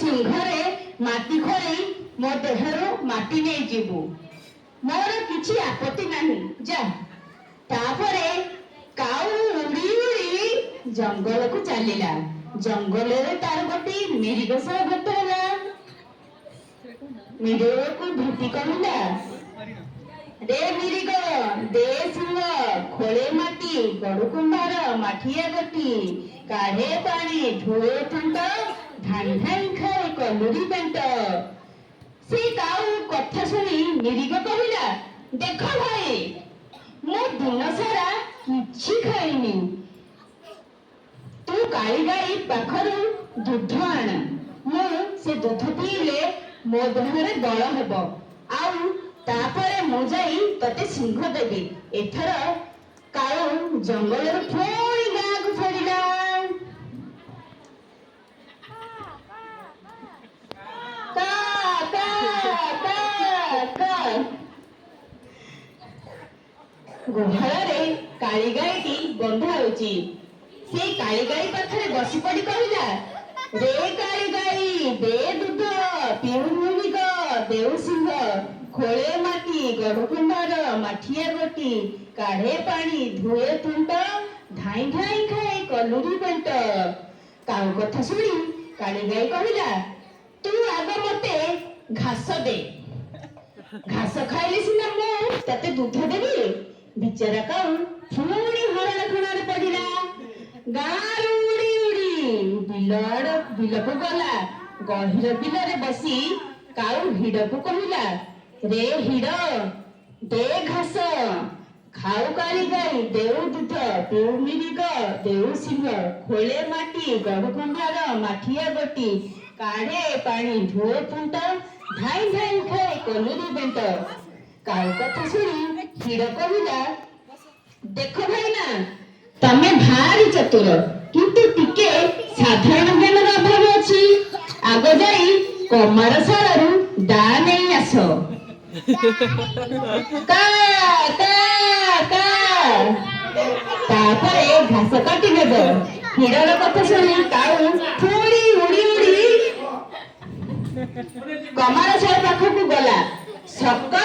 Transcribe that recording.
सिंहरे माटी खोई मो देहरु माटी नहीं जीवु मोर किछि आपत्ति नहीं जा तापरे काऊ उड़ी उड़ी जंगल को चलिला जंगल रे तार गोटी मिरिग सह भेट होला मिरिग को भेटी कहला दे मिरिग दे सिंह खोले माटी गड़ु कुंभार माठिया गोटी काढ़े पानी धोए ठंड धान धान खाए कलुरी पेंट से काऊ कथा सुनी मिरिग कहला देख भाई मो दिन सारा किछि खाइनी तू काली गाई पाखरु दूध आण मु से दूध पीले मो देहरे बल हेबो आउ तापरे मु जाई तते सिंह देबी एथर काऊ जंगल रे फोड़ी गाँ को फेरिला का का का का गुहाଳରେ काली गाईटी बंधा होची से काली गाई पाखरे बसी पड़ी कहला रे काली गाई दे दूध पिउ मुनिक देउ सिंह खोले माटी गड़ु कुंभार माठिया गोटी काढ़े पानी धोए तुंड धाई धाई खाए कलुरी पेंट काऊ कथा सुनी काली गाई कहला तू आग मते घास दे घास खाइले सिना मु तते दूध देबी बिचारा काऊ पुणी हरण खुणारे पड़िला गाँ उड़ी उड़ी बिलको गला गहिर बिलरे बसी काऊ हिड़ को कहला रे हिड़ दे घास खाऊ काली गाई देउ दूध पिउ मिरिग देउ सिंह खोले माटी गड़ु कुंभार माठिया गोटी काढ़े पानी धोए तुंट धाई धाई खाए कलुरी बेंट काऊ कथा सुनी हिड़ कहला देख भाईना तमे भारी चतुर किंतु टिके साधारण ज्ञान अभाव अछि आग जाई कमारशालारू दा नहीं आस का का का तापरे घास काटी देब हिड़र कथा सुनी काऊ थोड़ी उड़ी उड़ी कमारशाला पाखकू गला सका